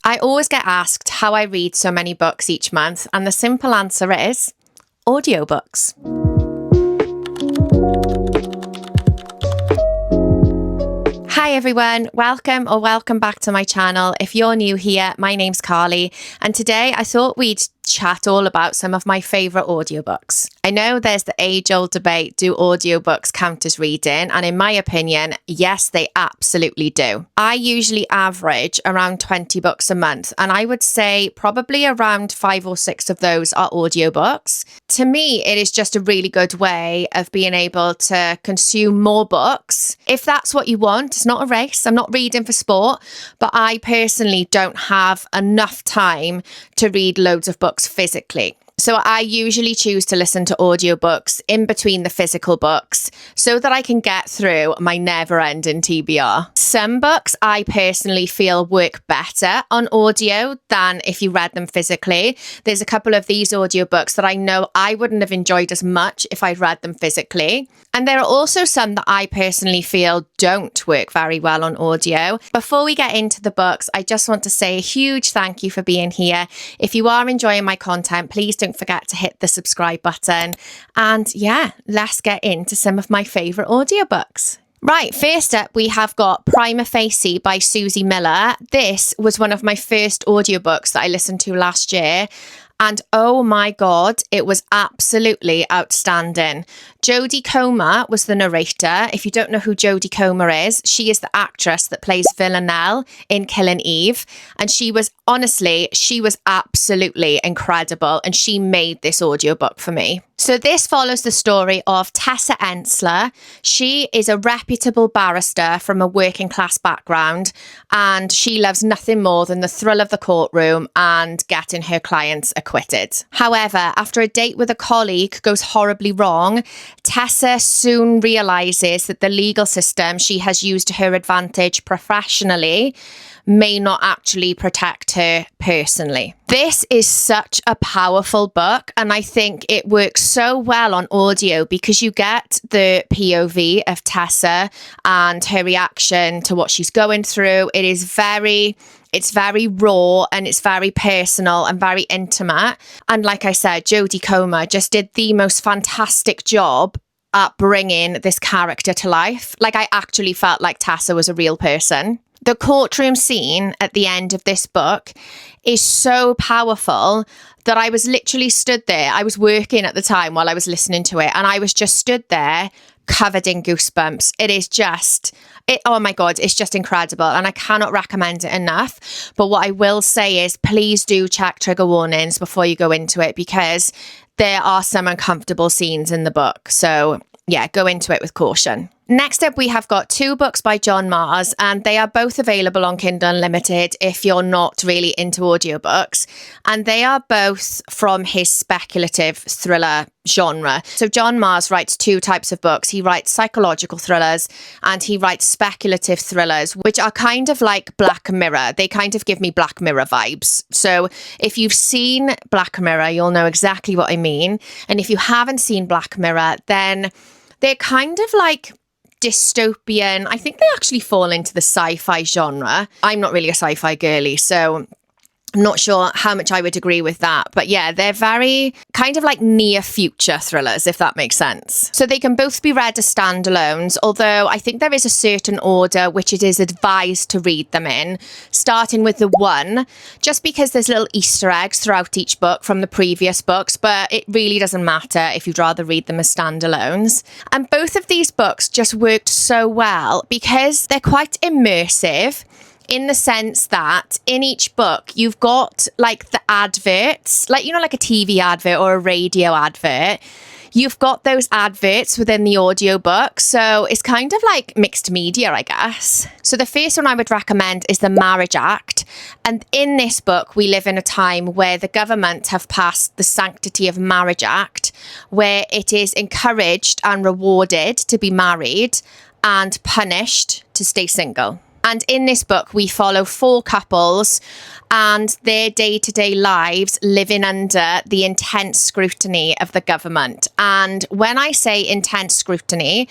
I always get asked how I read so many books each month, and the simple answer is audiobooks. Hi everyone, welcome back to my channel. If you're new here, my name's Carly, and today I thought we'd chat all about some of my favourite audiobooks. I know there's the age-old debate, do audiobooks count as reading? And in my opinion, yes, they absolutely do. I usually average around 20 books a month, and I would say probably around 5 or 6 of those are audiobooks. To me, it is just a really good way of being able to consume more books. If that's what you want, it's not a race. I'm not reading for sport, but I personally don't have enough time to read loads of books physically. So I usually choose to listen to audiobooks in between the physical books so that I can get through my never-ending TBR. Some books I personally feel work better on audio than if you read them physically. There's a couple of these audiobooks that I know I wouldn't have enjoyed as much if I'd read them physically. And there are also some that I personally feel don't work very well on audio. Before we get into the books, I just want to say a huge thank you for being here. If you are enjoying my content, please don't forget to hit the subscribe button. And yeah, let's get into some of my favourite audiobooks. Right, first up, we have got Primma Facy by Susie Miller. This was one of my first audiobooks that I listened to last year. And oh my God, it was absolutely outstanding. Jodie Comer was the narrator. If you don't know who Jodie Comer is, she is the actress that plays Villanelle in Killing Eve. And she was absolutely incredible. And she made this audiobook for me. So this follows the story of Tessa Ensler. She is a reputable barrister from a working class background, and she loves nothing more than the thrill of the courtroom and getting her clients acquitted. However, after a date with a colleague goes horribly wrong, Tessa soon realises that the legal system she has used to her advantage professionally may not actually protect her personally. This is such a powerful book, and I think it works so well on audio because you get the POV of Tessa and her reaction to what she's going through. It's very raw and it's very personal and very intimate. And like I said, Jodie Comer just did the most fantastic job at bringing this character to life. Like, I actually felt like Tessa was a real person. The courtroom scene at the end of this book is so powerful that I was literally stood there. I was working at the time while I was listening to it, and I was just stood there covered in goosebumps. Oh my God, it's just incredible, and I cannot recommend it enough. But what I will say is, please do check trigger warnings before you go into it, because there are some uncomfortable scenes in the book. So yeah, go into it with caution. Next up, we have got 2 books by John Marrs, and they are both available on Kindle Unlimited if you're not really into audiobooks. And they are both from his speculative thriller genre. So John Marrs writes 2 types of books. He writes psychological thrillers and he writes speculative thrillers, which are kind of like Black Mirror. They kind of give me Black Mirror vibes. So if you've seen Black Mirror, you'll know exactly what I mean. And if you haven't seen Black Mirror, then they're kind of like dystopian. I think they actually fall into the sci-fi genre. I'm not really a sci-fi girlie, so I'm not sure how much I would agree with that. But yeah, they're very kind of like near future thrillers, if that makes sense. So they can both be read as standalones, although I think there is a certain order which it is advised to read them in, starting with the 1, just because there's little Easter eggs throughout each book from the previous books, but it really doesn't matter if you'd rather read them as standalones. And both of these books just worked so well because they're quite immersive, in the sense that in each book, you've got like the adverts, like, you know, like a TV advert or a radio advert. You've got those adverts within the audiobook. So it's kind of like mixed media, I guess. So the first one I would recommend is the Marriage Act. And in this book, we live in a time where the government have passed the Sanctity of Marriage Act, where it is encouraged and rewarded to be married and punished to stay single. And in this book, we follow 4 couples and their day-to-day lives living under the intense scrutiny of the government. And when I say intense scrutiny,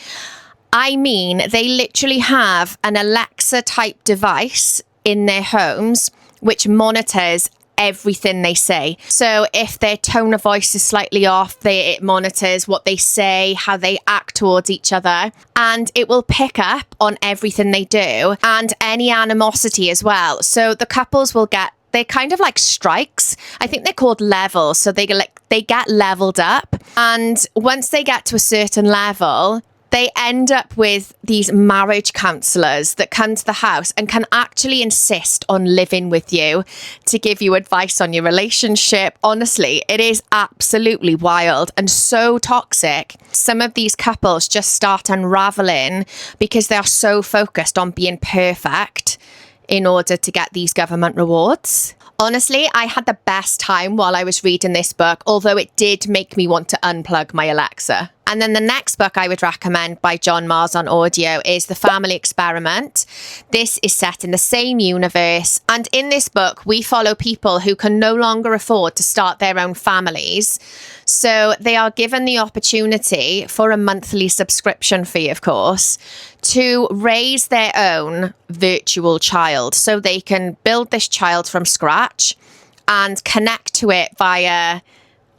I mean they literally have an Alexa-type device in their homes which monitors everything they say. So if their tone of voice is slightly off, it monitors what they say, how they act towards each other, and it will pick up on everything they do and any animosity as well. So the couples will get, they're kind of like strikes. I think they're called levels. So they get leveled up, and once they get to a certain level, they end up with these marriage counsellors that come to the house and can actually insist on living with you to give you advice on your relationship. Honestly, it is absolutely wild and so toxic. Some of these couples just start unraveling because they are so focused on being perfect in order to get these government rewards. Honestly, I had the best time while I was reading this book, although it did make me want to unplug my Alexa. And then the next book I would recommend by John Marrs on audio is The Family Experiment. This is set in the same universe. And in this book, we follow people who can no longer afford to start their own families. So they are given the opportunity for a monthly subscription fee, of course, to raise their own virtual child. So they can build this child from scratch and connect to it via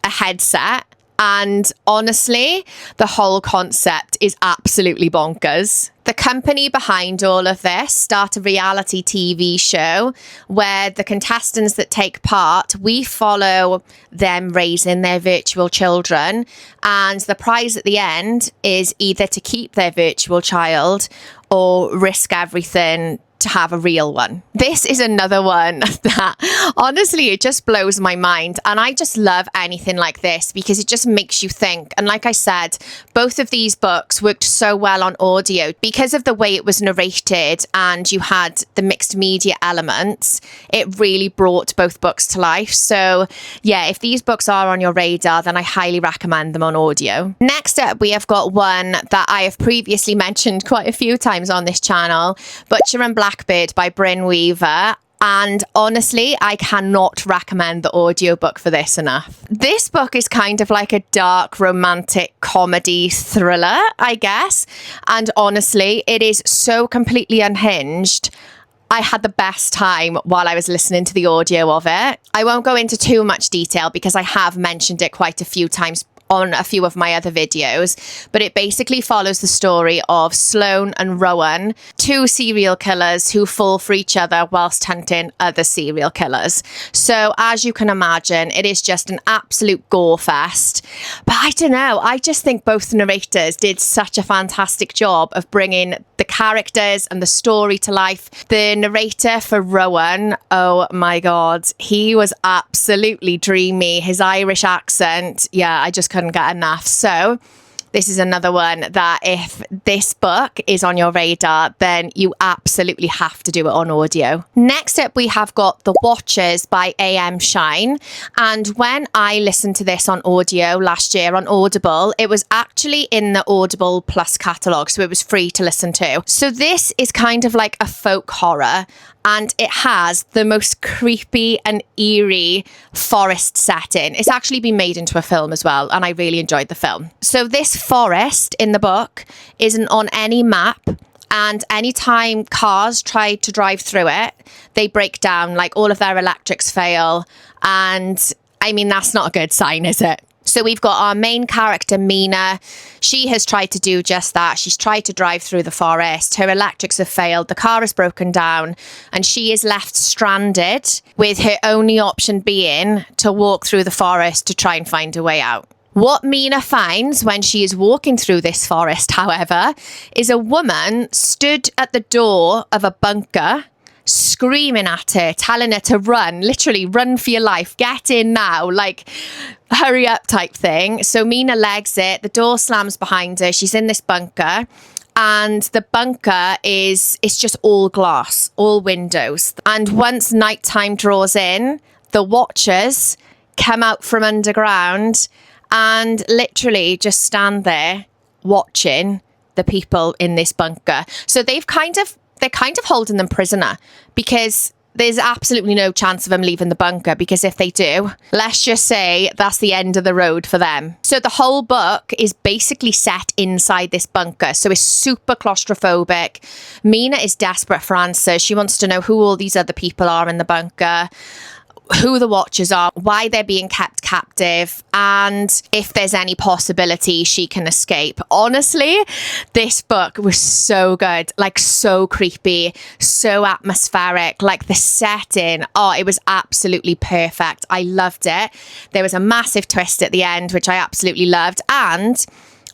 a headset. And honestly, the whole concept is absolutely bonkers. The company behind all of this start a reality TV show where the contestants that take part, we follow them raising their virtual children. And the prize at the end is either to keep their virtual child or risk everything to have a real one. This is another one that honestly, it just blows my mind. And I just love anything like this because it just makes you think. And like I said, both of these books worked so well on audio because of the way it was narrated and you had the mixed media elements. It really brought both books to life. So yeah, if these books are on your radar, then I highly recommend them on audio. Next up, we have got one that I have previously mentioned quite a few times on this channel, Butcher and Blackbeard by Bryn Weaver. And honestly, I cannot recommend the audiobook for this enough. This book is kind of like a dark romantic comedy thriller, I guess. And honestly, it is so completely unhinged. I had the best time while I was listening to the audio of it. I won't go into too much detail because I have mentioned it quite a few times on a few of my other videos, but it basically follows the story of Sloane and Rowan, two serial killers who fall for each other whilst hunting other serial killers. So as you can imagine, it is just an absolute gore fest. But I don't know, I just think both narrators did such a fantastic job of bringing the characters and the story to life. The narrator for Rowan, oh my God, he was absolutely dreamy. His Irish accent, yeah, I just couldn't get enough. So this is another one that if this book is on your radar, then you absolutely have to do it on audio. Next up, we have got The Watchers by A.M. Shine. And when I listened to this on audio last year on Audible, it was actually in the Audible Plus catalogue, so it was free to listen to. So this is kind of like a folk horror, and it has the most creepy and eerie forest setting. It's actually been made into a film as well, and I really enjoyed the film. So this forest in the book isn't on any map, and anytime cars try to drive through it, they break down, like all of their electrics fail. And I mean, that's not a good sign, is it? So we've got our main character, Mina. She has tried to do just that. She's tried to drive through the forest. Her electrics have failed. The car has broken down and she is left stranded with her only option being to walk through the forest to try and find a way out. What Mina finds when she is walking through this forest, however, is a woman stood at the door of a bunker screaming at her, telling her to run, literally run for your life, get in now, like hurry up type thing. So Mina legs it, the door slams behind her, she's in this bunker, and the bunker it's just all glass, all windows. And once nighttime draws in, the Watchers come out from underground and literally just stand there watching the people in this bunker. So they're kind of holding them prisoner because there's absolutely no chance of them leaving the bunker, because if they do, let's just say that's the end of the road for them. So the whole book is basically set inside this bunker. So it's super claustrophobic. Mina is desperate for answers. She wants to know who all these other people are in the bunker, who the Watchers are, why they're being kept captive, and if there's any possibility she can escape. Honestly, this book was so good, like so creepy, so atmospheric, like the setting. Oh, it was absolutely perfect. I loved it. There was a massive twist at the end, which I absolutely loved. And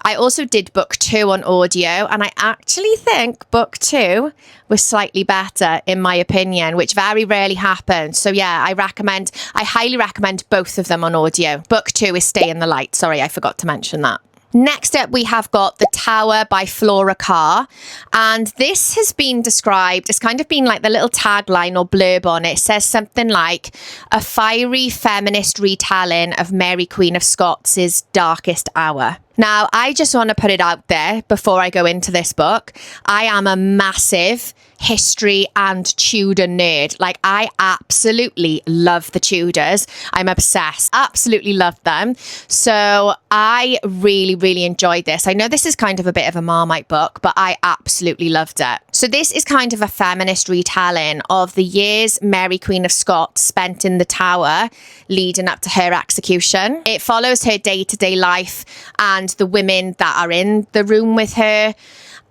I also did book 2 on audio, and I actually think book 2 was slightly better, in my opinion, which very rarely happens. So yeah, I highly recommend both of them on audio. Book 2 is Stay in the Light. Sorry, I forgot to mention that. Next up, we have got The Tower by Flora Carr. And this has been described, it's kind of been like the little tagline or blurb on it. It says something like, a fiery feminist retelling of Mary Queen of Scots' darkest hour. Now, I just want to put it out there before I go into this book. I am a massive history and Tudor nerd. Like, I absolutely love the Tudors. I'm obsessed. Absolutely love them. So I really, really enjoyed this. I know this is kind of a bit of a Marmite book, but I absolutely loved it. So this is kind of a feminist retelling of the years Mary Queen of Scots spent in the Tower leading up to her execution. It follows her day-to-day life and the women that are in the room with her.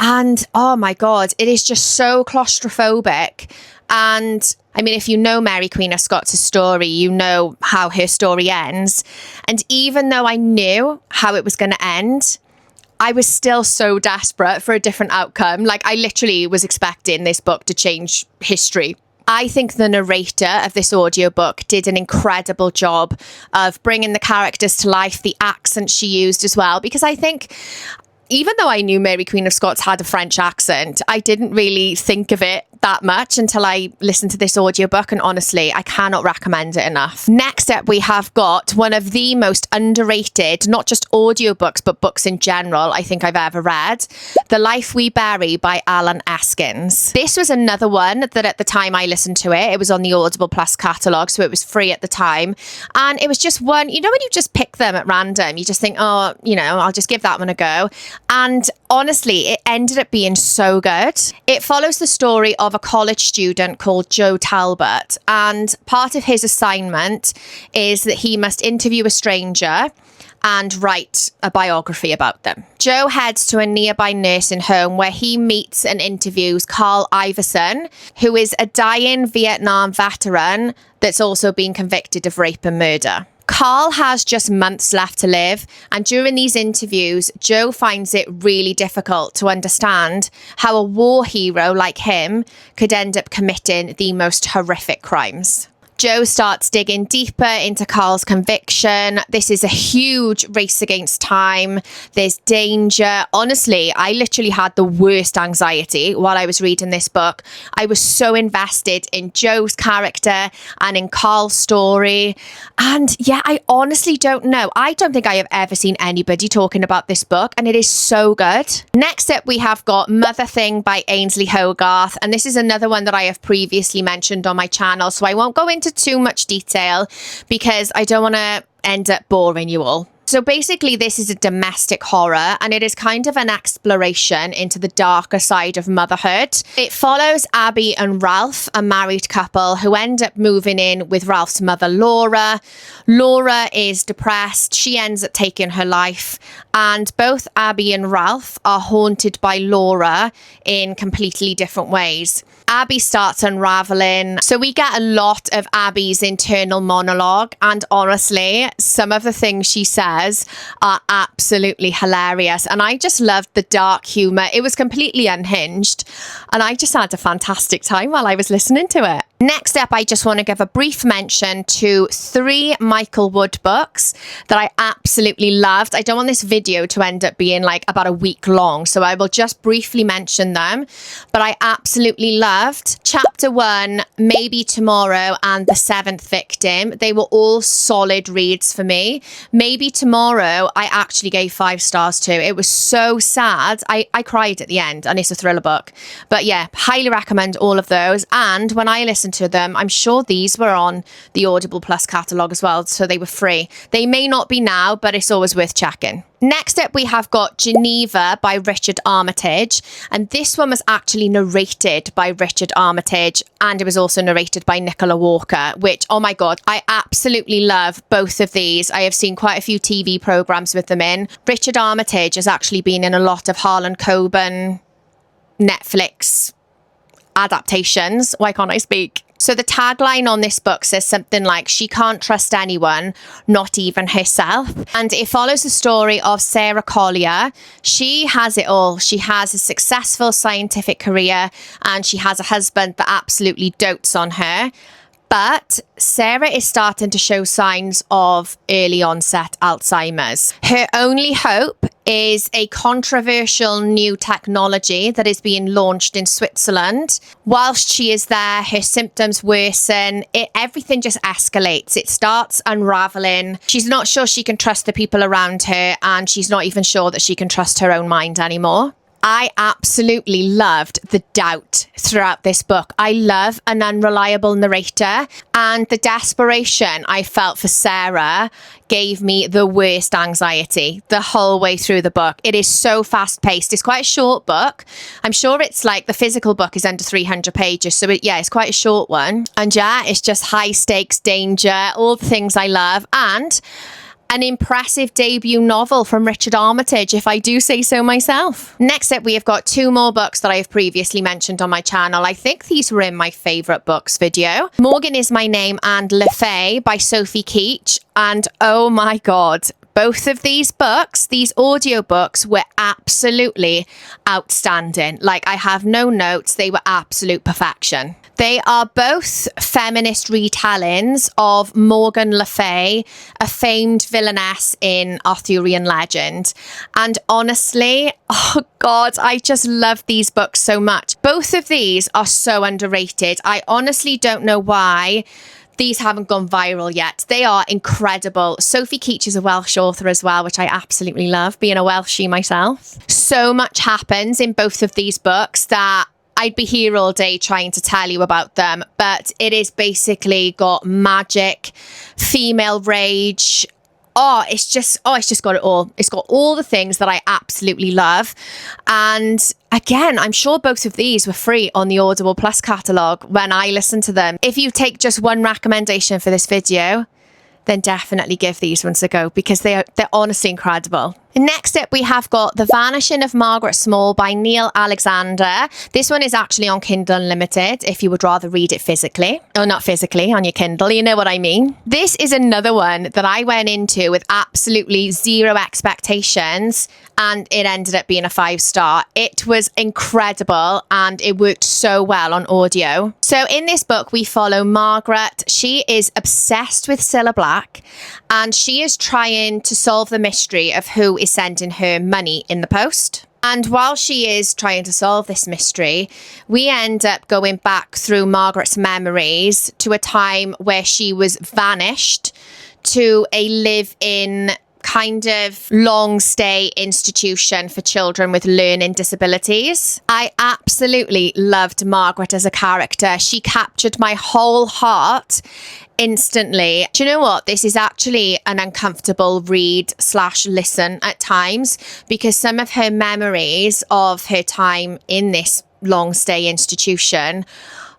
And oh my God, it is just so claustrophobic. And I mean, if you know Mary Queen of Scots' story, you know how her story ends. And even though I knew how it was going to end, I was still so desperate for a different outcome. Like, I literally was expecting this book to change history. I think the narrator of this audiobook did an incredible job of bringing the characters to life, the accent she used as well, because I think even though I knew Mary Queen of Scots had a French accent, I didn't really think of it that much until I listened to this audiobook, and honestly, I cannot recommend it enough. Next up, we have got one of the most underrated, not just audiobooks, but books in general, I think I've ever read, The Life We Bury by Alan Eskins. This was another one that at the time I listened to it was on the Audible Plus catalogue, so it was free at the time. And it was just one, you know, when you just pick them at random, you just think, oh, you know, I'll just give that one a go. And honestly, it ended up being so good. It follows the story of a college student called Joe Talbot, and part of his assignment is that he must interview a stranger and write a biography about them. Joe heads to a nearby nursing home where he meets and interviews Carl Iverson, who is a dying Vietnam veteran that's also been convicted of rape and murder. Carl has just months left to live, and during these interviews, Joe finds it really difficult to understand how a war hero like him could end up committing the most horrific crimes. Joe starts digging deeper into Carl's conviction. This is a huge race against time. There's danger. Honestly, I literally had the worst anxiety while I was reading this book. I was so invested in Joe's character and in Carl's story. And yeah, I honestly don't know. I don't think I have ever seen anybody talking about this book, and it is so good. Next up, we have got Mother Thing by Ainsley Hogarth. And this is another one that I have previously mentioned on my channel, so I won't go into too much detail because I don't want to end up boring you all. So basically, this is a domestic horror, and it is kind of an exploration into the darker side of motherhood. It follows Abby and Ralph, a married couple who end up moving in with Ralph's mother, Laura. Laura is depressed. She ends up taking her life, and both Abby and Ralph are haunted by Laura in completely different ways. Abby starts unraveling. So we get a lot of Abby's internal monologue, and honestly, some of the things she says are absolutely hilarious. And I just loved the dark humour. It was completely unhinged, and I just had a fantastic time while I was listening to it. Next up, I just want to give a brief mention to 3 Michael Wood books that I absolutely loved. I don't want this video to end up being like about a week long, so I will just briefly mention them. But I absolutely loved loved chapter 1, Maybe Tomorrow, and The Seventh Victim. They were all solid reads for me. Maybe Tomorrow, I actually gave 5 stars to. It was so sad. I cried at the end, and it's a thriller book. But yeah, highly recommend all of those. And when I listened to them, I'm sure these were on the Audible Plus catalogue as well, so they were free. They may not be now, but it's always worth checking. Next up, we have got Geneva by Richard Armitage. And this one was actually narrated by Richard Armitage, and it was also narrated by Nicola Walker, which, oh my God, I absolutely love both of these. I have seen quite a few TV programmes with them in. Richard Armitage has actually been in a lot of Harlan Coben Netflix adaptations. Why can't I speak? So the tagline on this book says something like, she can't trust anyone, not even herself. And it follows the story of Sarah Collier. She has it all. She has a successful scientific career, and she has a husband that absolutely dotes on her. But Sarah is starting to show signs of early onset Alzheimer's. Her only hope is a controversial new technology that is being launched in Switzerland. Whilst she is there, her symptoms worsen. Everything just escalates. It starts unraveling. She's not sure she can trust the people around her, and she's not even sure that she can trust her own mind anymore. I absolutely loved the doubt throughout this book. I love an unreliable narrator, and the desperation I felt for Sarah gave me the worst anxiety the whole way through the book. It is so fast paced. It's quite a short book. I'm sure it's like the physical book is under 300 pages. So it's quite a short one. And yeah, it's just high stakes, danger, all the things I love. And an impressive debut novel from Richard Armitage, if I do say so myself. Next up, we have got 2 more books that I have previously mentioned on my channel. I think these were in my favourite books video. Morgan Is My Name and Le Fay by Sophie Keech. And oh my God, both of these books, these audiobooks, were absolutely outstanding. Like, I have no notes. They were absolute perfection. They are both feminist retellings of Morgan Le Fay, a famed villainess in Arthurian legend. And honestly, oh God, I just love these books so much. Both of these are so underrated. I honestly don't know why these haven't gone viral yet. They are incredible. Sophie Keech is a Welsh author as well, which I absolutely love, being a Welshie myself. So much happens in both of these books that I'd be here all day trying to tell you about them, but it is basically got magic, female rage. It's just got it all. It's got all the things that I absolutely love. And again, I'm sure both of these were free on the Audible Plus catalogue when I listened to them. If you take just one recommendation for this video, then definitely give these ones a go, because they're honestly incredible. Next up, we have got The Vanishing of Margaret Small by Neil Alexander. This one is actually on Kindle Unlimited if you would rather read it physically. Or not physically, on your Kindle, you know what I mean. This is another one that I went into with absolutely zero expectations, and it ended up being a 5-star. It was incredible, and it worked so well on audio. So in this book, we follow Margaret. She is obsessed with Cilla Black, and she is trying to solve the mystery of who is sending her money in the post. And while she is trying to solve this mystery, we end up going back through Margaret's memories to a time where she was vanished to a live-in kind of long stay institution for children with learning disabilities. I absolutely loved Margaret as a character. She captured my whole heart instantly. Do you know what? This is actually an uncomfortable read/listen at times, because some of her memories of her time in this long stay institution,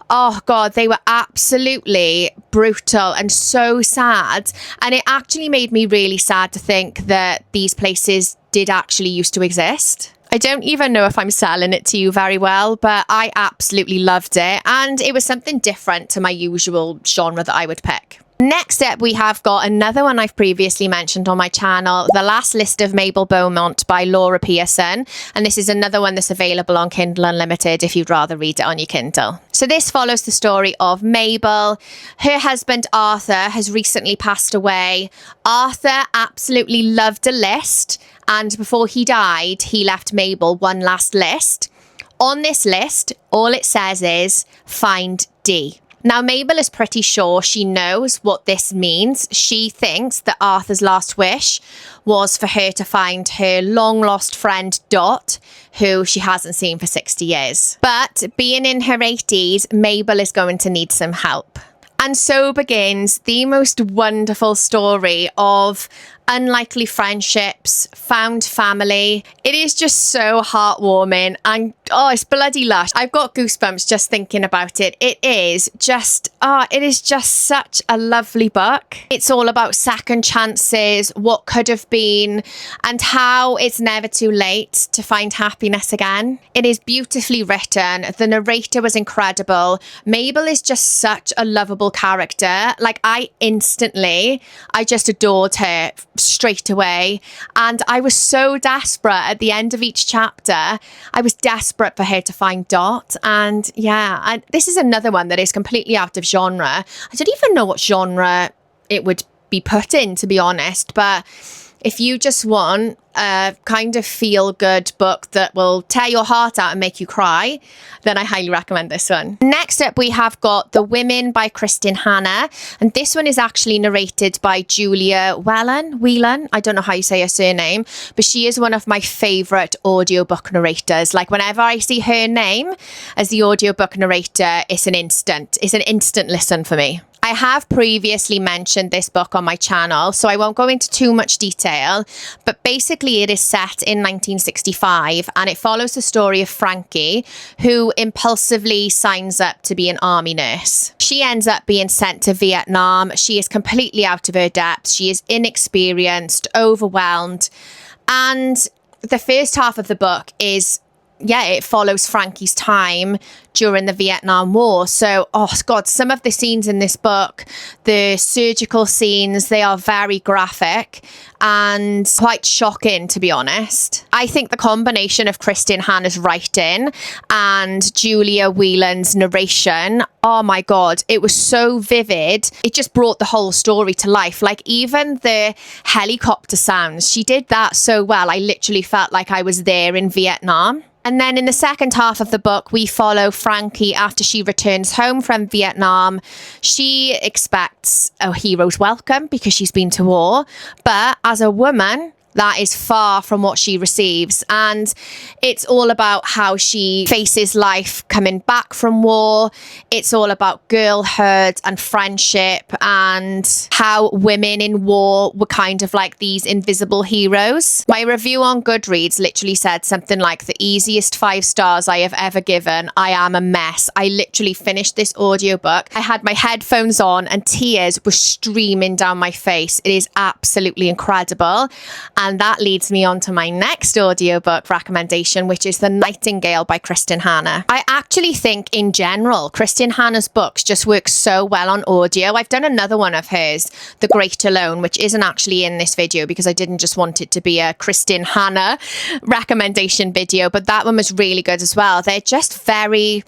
oh God, they were absolutely brutal and so sad. And it actually made me really sad to think that these places did actually used to exist. I don't even know if I'm selling it to you very well, but I absolutely loved it. And it was something different to my usual genre that I would pick. Next up, we have got another one I've previously mentioned on my channel, The Last List of Mabel Beaumont by Laura Pearson. And this is another one that's available on Kindle Unlimited if you'd rather read it on your Kindle. So this follows the story of Mabel. Her husband, Arthur, has recently passed away. Arthur absolutely loved a list. And before he died, he left Mabel one last list On this list, all it says is find D. Now, Mabel is pretty sure she knows what this means. She thinks that Arthur's last wish was for her to find her long-lost friend Dot, who she hasn't seen for 60 years. But being in her 80s, Mabel is going to need some help. And so begins the most wonderful story of unlikely friendships, found family. It is just so heartwarming and it's bloody lush. I've got goosebumps just thinking about it. It is just such a lovely book. It's all about second chances, what could have been, and how it's never too late to find happiness again. It is beautifully written. The narrator was incredible. Mabel is just such a lovable character. Like, I just adored her straight away, and I was so desperate at the end of each chapter. I was desperate for her to find Dot, and this is another one that is completely out of genre. I don't even know what genre it would be put in, to be honest, but if you just want a kind of feel-good book that will tear your heart out and make you cry, then I highly recommend this one. Next up, we have got The Women by Kristin Hannah, and this one is actually narrated by Julia Whelan. I don't know how you say her surname, but she is one of my favourite audiobook narrators. Like, whenever I see her name as the audiobook narrator, it's an instant listen for me. I have previously mentioned this book on my channel, so I won't go into too much detail, but basically it is set in 1965 and it follows the story of Frankie, who impulsively signs up to be an army nurse. She ends up being sent to Vietnam. She is completely out of her depth. She is inexperienced, overwhelmed, and the first half of the book is it follows Frankie's time during the Vietnam War. So, some of the scenes in this book, the surgical scenes, they are very graphic and quite shocking, to be honest. I think the combination of Kristin Hannah's writing and Julia Whelan's narration, oh my God, it was so vivid. It just brought the whole story to life. Like, even the helicopter sounds, she did that so well. I literally felt like I was there in Vietnam. And then in the second half of the book, we follow Frankie after she returns home from Vietnam. She expects a hero's welcome because she's been to war. But as a woman, that is far from what she receives. And it's all about how she faces life coming back from war. It's all about girlhood and friendship and how women in war were kind of like these invisible heroes. My review on Goodreads literally said something like, the easiest 5 stars I have ever given. I am a mess. I literally finished this audiobook. I had my headphones on and tears were streaming down my face. It is absolutely incredible. And that leads me on to my next audiobook recommendation, which is The Nightingale by Kristin Hannah. I actually think in general, Kristin Hannah's books just work so well on audio. I've done another one of hers, The Great Alone, which isn't actually in this video because I didn't just want it to be a Kristin Hannah recommendation video, but that one was really good as well. They're just very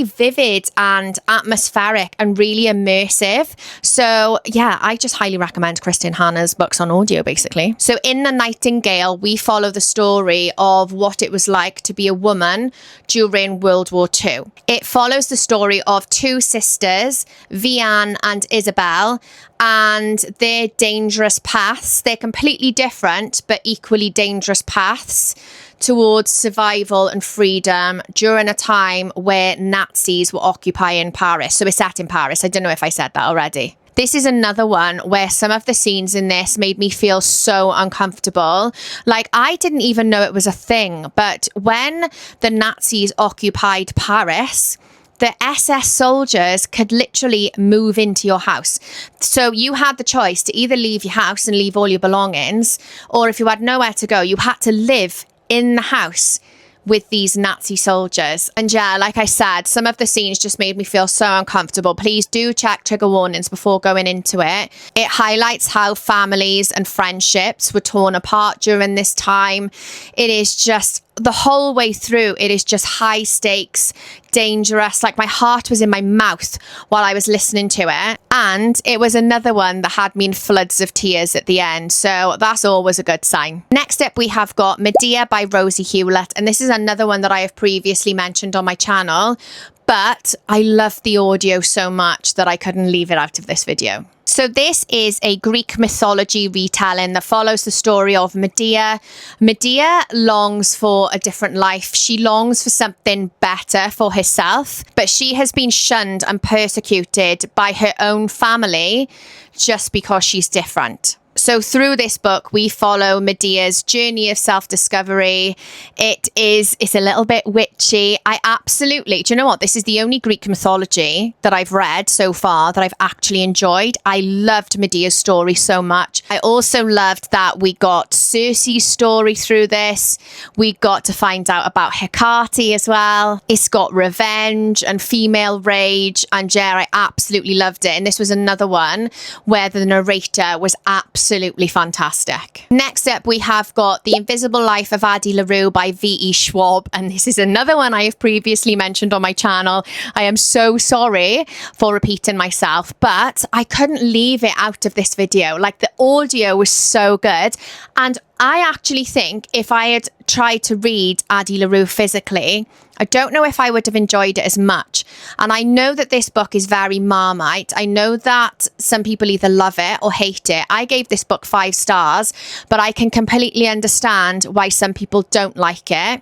vivid and atmospheric and really immersive. So I just highly recommend Kristin Hannah's books on audio, basically. So in The Nightingale, we follow the story of what it was like to be a woman during World War II. It follows the story of 2 sisters, Vianne and Isabel, and their dangerous paths. They're completely different, but equally dangerous paths towards survival and freedom during a time where Nazis were occupying Paris. So it's set in Paris. I don't know if I said that already. This is another one where some of the scenes in this made me feel so uncomfortable. Like, I didn't even know it was a thing, but when the Nazis occupied Paris, the SS soldiers could literally move into your house. So you had the choice to either leave your house and leave all your belongings, or if you had nowhere to go, you had to live in the house with these Nazi soldiers. And like I said, some of the scenes just made me feel so uncomfortable. Please do check trigger warnings before going into it. It highlights how families and friendships were torn apart during this time. It is just the whole way through, it is just high stakes, dangerous. Like, my heart was in my mouth while I was listening to it. And it was another one that had me in floods of tears at the end. So that's always a good sign. Next up, we have got Medea by Rosie Hewlett. And this is another one that I have previously mentioned on my channel. But I love the audio so much that I couldn't leave it out of this video. So this is a Greek mythology retelling that follows the story of Medea. Medea longs for a different life. She longs for something better for herself, but she has been shunned and persecuted by her own family just because she's different. So through this book, we follow Medea's journey of self-discovery. It's a little bit witchy. Do you know what? This is the only Greek mythology that I've read so far that I've actually enjoyed. I loved Medea's story so much. I also loved that we got Circe's story through this. We got to find out about Hecate as well. It's got revenge and female rage. And yeah, I absolutely loved it. And this was another one where the narrator was absolutely fantastic. Next up, we have got The Invisible Life of Addie Laroo by V.E. Schwab. And this is another one I have previously mentioned on my channel. I am so sorry for repeating myself, but I couldn't leave it out of this video. Like, the audio was so good. And I actually think if I had tried to read Addie Laroo physically, I don't know if I would have enjoyed it as much. And I know that this book is very Marmite. I know that some people either love it or hate it. I gave this book 5 stars, but I can completely understand why some people don't like it.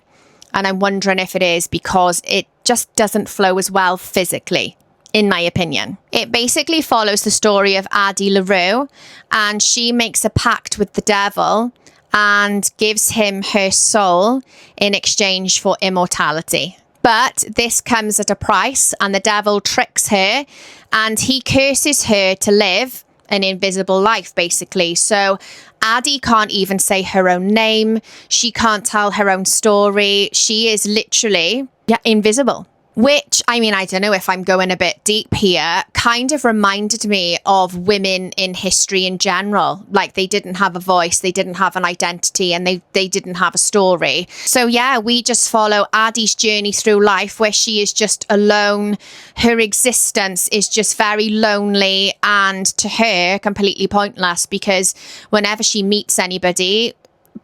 And I'm wondering if it is because it just doesn't flow as well physically, in my opinion. It basically follows the story of Addie Laroo, and she makes a pact with the devil and gives him her soul in exchange for immortality. But this comes at a price, and the devil tricks her and he curses her to live an invisible life, basically. So Addie can't even say her own name. She can't tell her own story. She is literally invisible. Which, I mean, I don't know if I'm going a bit deep here, kind of reminded me of women in history in general. Like, they didn't have a voice, they didn't have an identity, and they didn't have a story. So yeah, we just follow Addie's journey through life where she is just alone. Her existence is just very lonely, and to her, completely pointless, because whenever she meets anybody,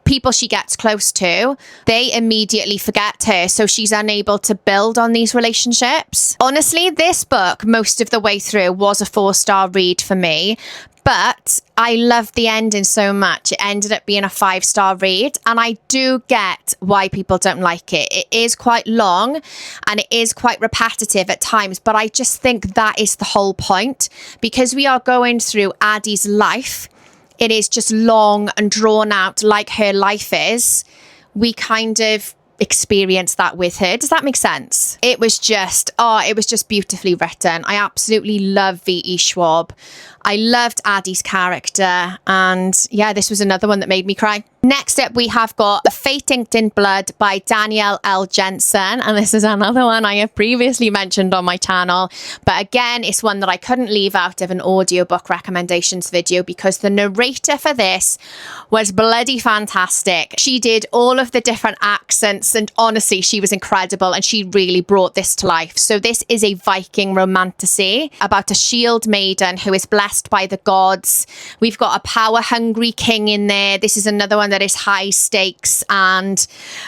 people she gets close to, they immediately forget her, so she's unable to build on these relationships. Honestly, this book, most of the way through, was a 4-star read for me, but I loved the ending so much. It ended up being a 5-star read, and I do get why people don't like it. It is quite long, and it is quite repetitive at times, but I just think that is the whole point, because we are going through Addie's life. It is just long and drawn out like her life is. We kind of experience that with her. Does that make sense? It was just beautifully written. I absolutely love V.E. Schwab. I loved Addie's character, and yeah, this was another one that made me cry. Next up, we have got A Fate Inked in Blood by Danielle L. Jensen, and this is another one I have previously mentioned on my channel, but again, it's one that I couldn't leave out of an audiobook recommendations video because the narrator for this was bloody fantastic. She did all of the different accents, and honestly, she was incredible, and she really brought this to life. So this is a Viking romantasy about a shield maiden who is blessed by the gods. We've got a power-hungry king in there. This is another one that is high stakes and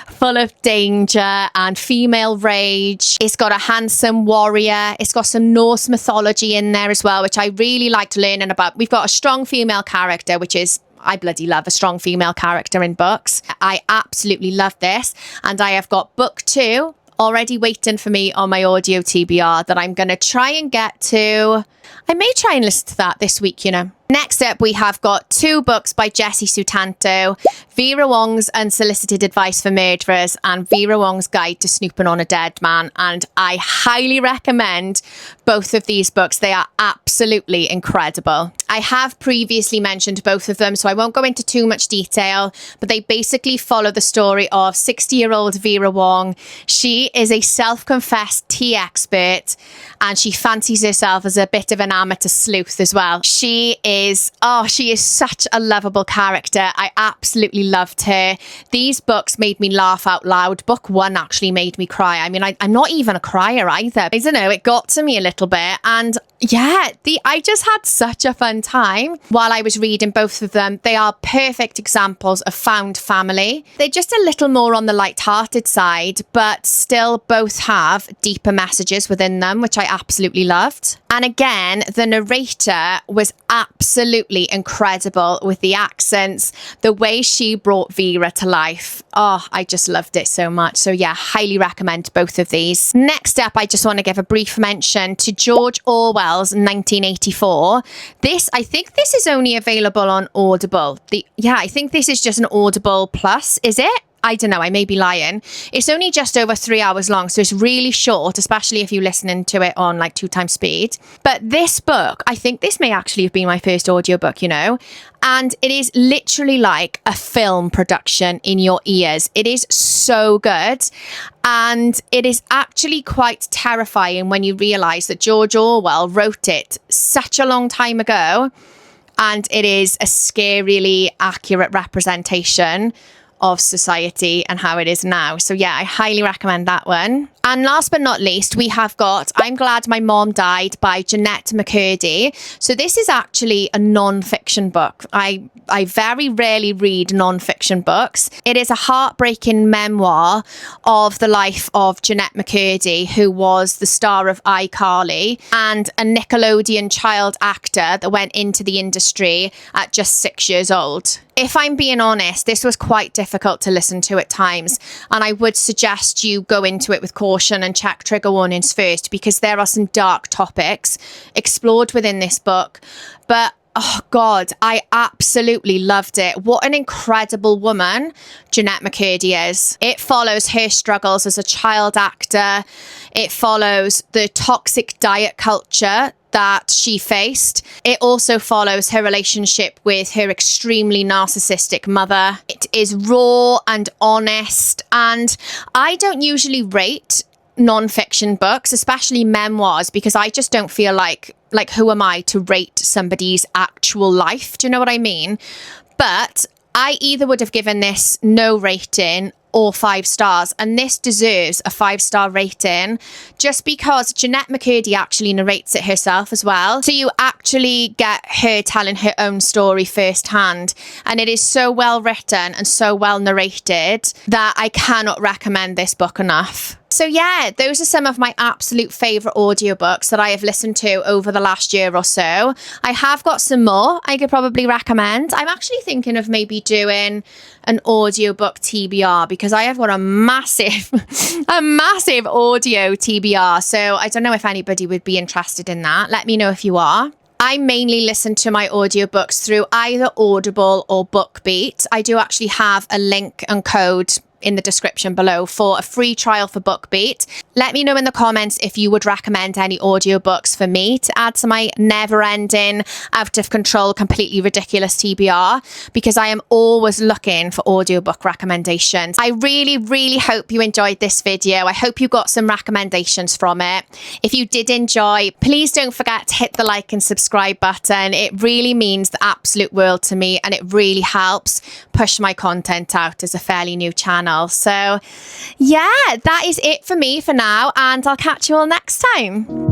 full of danger and female rage. It's got a handsome warrior. It's got some Norse mythology in there as well, which I really liked learning about. We've got a strong female character, which is, I bloody love a strong female character in books. I absolutely love this. And I have got book 2 already waiting for me on my audio TBR that I'm going to try and get to. I may try and listen to that this week, you know. Next up, we have got 2 books by Jessie Sutanto, Vera Wong's Unsolicited Advice for Murderers and Vera Wong's Guide to Snooping on a Dead Man. And I highly recommend both of these books. They are absolutely incredible. I have previously mentioned both of them, so I won't go into too much detail, but they basically follow the story of 60-year-old Vera Wong. She is a self-confessed tea expert, and she fancies herself as a bit of an amateur sleuth as well. She is she is such a lovable character. I absolutely loved her. These books made me laugh out loud. Book 1 actually made me cry. I mean, I'm not even a crier either. I don't know, it got to me a little bit. And yeah, I just had such a fun time while I was reading both of them. They are perfect examples of found family. They're just a little more on the light-hearted side, but still both have deeper messages within them, which I absolutely loved. And again, the narrator was absolutely incredible with the accents, the way she brought Vera to life. Oh, I just loved it so much. So yeah, highly recommend both of these. Next up, I just want to give a brief mention to George Orwell's 1984. I think this is only available on Audible. I think this is just an Audible Plus, is it? I don't know, I may be lying. It's only just over 3 hours long, so it's really short, especially if you're listening to it on like 2 times speed. But this book, I think this may actually have been my first audiobook, you know, and it is literally like a film production in your ears. It is so good. And it is actually quite terrifying when you realise that George Orwell wrote it such a long time ago, and it is a scarily accurate representation of society and how it is now. So yeah, I highly recommend that one. And last but not least, we have got I'm Glad My Mom Died by Jeanette McCurdy. So this is actually a non-fiction book. I very rarely read non-fiction books. It is a heartbreaking memoir of the life of Jeanette McCurdy, who was the star of iCarly and a Nickelodeon child actor that went into the industry at just 6 years old. If I'm being honest, this was quite difficult to listen to at times, and I would suggest you go into it with caution and check trigger warnings first, because there are some dark topics explored within this book. But oh God, I absolutely loved it. What an incredible woman Jeanette McCurdy is. It follows her struggles as a child actor. It follows the toxic diet culture that she faced. It also follows her relationship with her extremely narcissistic mother. It is raw and honest, and I don't usually rate non-fiction books, especially memoirs, because I just don't feel like who am I to rate somebody's actual life? Do you know what I mean? But I either would have given this no rating or 5 stars, and this deserves a 5-star rating just because Jeanette McCurdy actually narrates it herself as well, so you actually get her telling her own story firsthand, and it is so well written and so well narrated that I cannot recommend this book enough. So yeah, those are some of my absolute favourite audiobooks that I have listened to over the last year or so. I have got some more I could probably recommend. I'm actually thinking of maybe doing an audiobook TBR, because I have got a massive audio TBR. So I don't know if anybody would be interested in that. Let me know if you are. I mainly listen to my audiobooks through either Audible or BookBeat. I do actually have a link and code in the description below for a free trial for BookBeat. Let me know in the comments if you would recommend any audiobooks for me to add to my never-ending, out of control, completely ridiculous TBR, because I am always looking for audiobook recommendations. I really, really hope you enjoyed this video. I hope you got some recommendations from it. If you did enjoy, please don't forget to hit the like and subscribe button. It really means the absolute world to me, and it really helps push my content out as a fairly new channel. So yeah, that is it for me for now, and I'll catch you all next time.